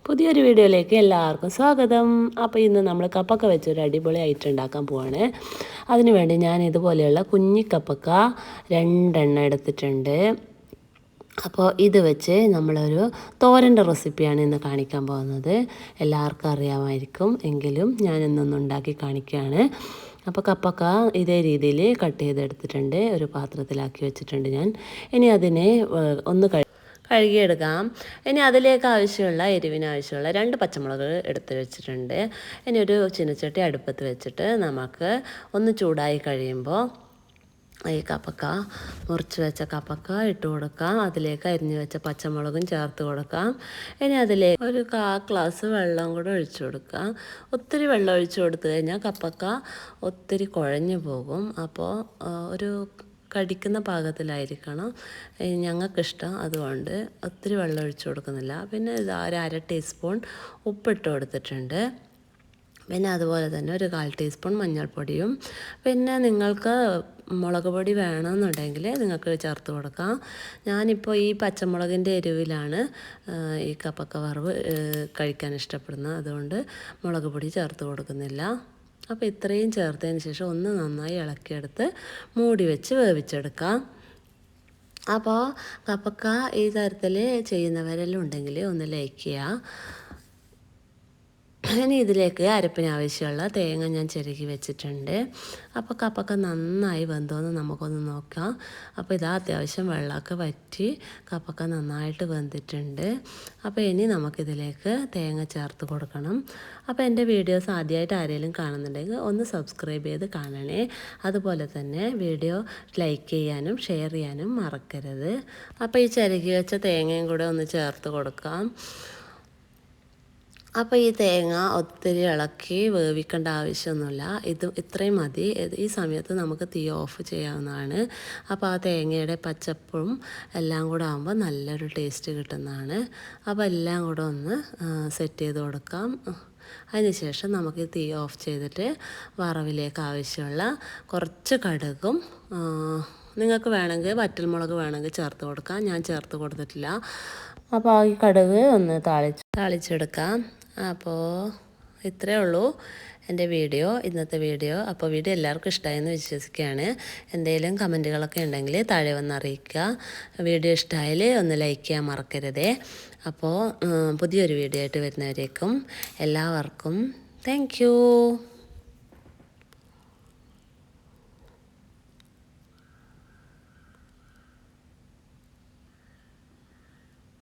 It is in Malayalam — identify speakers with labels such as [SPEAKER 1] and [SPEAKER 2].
[SPEAKER 1] പുതിയൊരു വീഡിയോയിലേക്ക് എല്ലാവർക്കും സ്വാഗതം. അപ്പോൾ ഇന്ന് നമ്മൾ കപ്പക്ക വെച്ചൊരു അടിപൊളി ഐറ്റം ഉണ്ടാക്കാൻ പോവാണ്. അതിനുവേണ്ടി ഞാൻ ഇതുപോലെയുള്ള കുഞ്ഞി കപ്പക്ക 2 എണ്ണം എടുത്തിട്ടുണ്ട്. അപ്പോൾ ഇത് വെച്ച് നമ്മളൊരു തോരൻ്റെ റെസിപ്പിയാണ് ഇന്ന് കാണിക്കാൻ പോകുന്നത്. എല്ലാവർക്കും അറിയാമായിരിക്കും, എങ്കിലും ഞാൻ ഇന്നൊന്ന് ഉണ്ടാക്കി കാണിക്കുകയാണ്. അപ്പോൾ കപ്പക്ക ഇതേ രീതിയിൽ കട്ട് ചെയ്തെടുത്തിട്ടുണ്ട്, ഒരു പാത്രത്തിലാക്കി വെച്ചിട്ടുണ്ട് ഞാൻ. ഇനി അതിനെ ഒന്ന് കഴുകിയെടുക്കാം. ഇനി അതിലേക്ക് ആവശ്യമുള്ള എരിവിന് ആവശ്യമുള്ള 2 പച്ചമുളക് എടുത്ത് വെച്ചിട്ടുണ്ട്. ഇനി ഒരു ചീനച്ചട്ടി അടുപ്പത്ത് വെച്ചിട്ട് നമുക്ക് ഒന്ന് ചൂടായി കഴിയുമ്പോൾ ഈ കപ്പക്ക, മുറിച്ച് വെച്ച കപ്പക്ക ഇട്ട് കൊടുക്കാം. അതിലേക്ക് അരിഞ്ഞ് വെച്ച പച്ചമുളകും ചേർത്ത് കൊടുക്കാം. ഇനി അതിലേക്ക് ഒരു 1/4 ഗ്ലാസ് വെള്ളം കൂടെ ഒഴിച്ചു കൊടുക്കാം. ഒത്തിരി വെള്ളം ഒഴിച്ചു കൊടുത്തു കഴിഞ്ഞാൽ കപ്പക്ക ഒത്തിരി കുഴഞ്ഞു പോകും. അപ്പോൾ ഒരു കടിക്കുന്ന പാകത്തിലായിരിക്കണം ഞങ്ങൾക്കിഷ്ടം. അതുകൊണ്ട് ഒത്തിരി വെള്ളം ഒഴിച്ചു കൊടുക്കുന്നില്ല. പിന്നെ ഇത് ഒരു 1/2 ടീസ്പൂൺ ഉപ്പിട്ട് കൊടുത്തിട്ടുണ്ട്. പിന്നെ അതുപോലെ തന്നെ ഒരു 1/4 ടീസ്പൂൺ മഞ്ഞൾപ്പൊടിയും. പിന്നെ നിങ്ങൾക്ക് മുളക് പൊടി വേണമെന്നുണ്ടെങ്കിൽ നിങ്ങൾക്ക് ചേർത്ത് കൊടുക്കാം. ഞാനിപ്പോൾ ഈ പച്ചമുളകിൻ്റെ എരിവിലാണ് ഈ കപ്പക്ക വറവ് കഴിക്കാൻ ഇഷ്ടപ്പെടുന്നത്. അതുകൊണ്ട് മുളക് പൊടി ചേർത്ത് കൊടുക്കുന്നില്ല. അപ്പോൾ ഇത്രയും ചേർത്തതിന് ശേഷം ഒന്ന് നന്നായി ഇളക്കിയെടുത്ത് മൂടി വെച്ച് വേവിച്ചെടുക്കാം. അപ്പോൾ കപ്പക്ക ഈ തരത്തിൽ ചെയ്യുന്നവരെല്ലാം ഉണ്ടെങ്കിൽ ഒന്ന് ലൈക്ക് ചെയ്യുക. ഇനി ഇതിലേക്ക് അരപ്പിന് ആവശ്യമുള്ള തേങ്ങ ഞാൻ ചിരകി വെച്ചിട്ടുണ്ട്. അപ്പോൾ കപ്പക്ക നന്നായി വെന്തോന്ന് നമുക്കൊന്ന് നോക്കാം. അപ്പോൾ ഇതാ അത്യാവശ്യം വെള്ളമൊക്കെ വറ്റി കപ്പക്ക നന്നായിട്ട് വെന്തിട്ടുണ്ട്. അപ്പോൾ ഇനി നമുക്കിതിലേക്ക് തേങ്ങ ചേർത്ത് കൊടുക്കണം. അപ്പോൾ എൻ്റെ വീഡിയോസ് ആദ്യമായിട്ട് ആരെങ്കിലും കാണുന്നുണ്ടെങ്കിൽ ഒന്ന് സബ്സ്ക്രൈബ് ചെയ്ത് കാണണേ. അതുപോലെ തന്നെ വീഡിയോ ലൈക്ക് ചെയ്യാനും ഷെയർ ചെയ്യാനും മറക്കരുത്. അപ്പോൾ ഈ ചിരകി വെച്ച തേങ്ങയും കൂടെ ഒന്ന് ചേർത്ത് കൊടുക്കാം. അപ്പോൾ ഈ തേങ്ങ ഒത്തിരി ഇളക്കി വേവിക്കേണ്ട ആവശ്യമൊന്നുമില്ല. ഇത്രയും മതി. ഈ സമയത്ത് നമുക്ക് തീ ഓഫ് ചെയ്യാവുന്നതാണ്. അപ്പോൾ ആ തേങ്ങയുടെ പച്ചപ്പും എല്ലാം കൂടെ ആകുമ്പോൾ നല്ലൊരു ടേസ്റ്റ് കിട്ടുന്നതാണ്. അപ്പോൾ എല്ലാം കൂടെ ഒന്ന് സെറ്റ് ചെയ്ത് കൊടുക്കാം. അതിനുശേഷം നമുക്ക് തീ ഓഫ് ചെയ്തിട്ട് വറവിലേക്ക് ആവശ്യമുള്ള കുറച്ച് കടുകും, നിങ്ങൾക്ക് വേണമെങ്കിൽ വറ്റൽമുളക് വേണമെങ്കിൽ ചേർത്ത് കൊടുക്കാം. ഞാൻ ചേർത്ത് കൊടുത്തിട്ടില്ല. അപ്പോൾ ഈ കടുക് ഒന്ന് താളിച്ചെടുക്കാം. അപ്പോൾ ഇത്രയേ ഉള്ളൂ എൻ്റെ വീഡിയോ, ഇന്നത്തെ വീഡിയോ. അപ്പോൾ വീഡിയോ എല്ലാവർക്കും ഇഷ്ടമായെന്ന് വിശ്വസിക്കുകയാണ്. എന്തെങ്കിലും കമൻറ്റുകളൊക്കെ ഉണ്ടെങ്കിൽ താഴെ വന്ന് അറിയിക്കുക. വീഡിയോ ഇഷ്ടമായാൽ ഒന്ന് ലൈക്ക് ചെയ്യാൻ മറക്കരുതേ. അപ്പോൾ പുതിയൊരു വീഡിയോ ആയിട്ട് വരുന്നവരേക്കും എല്ലാവർക്കും താങ്ക് യു.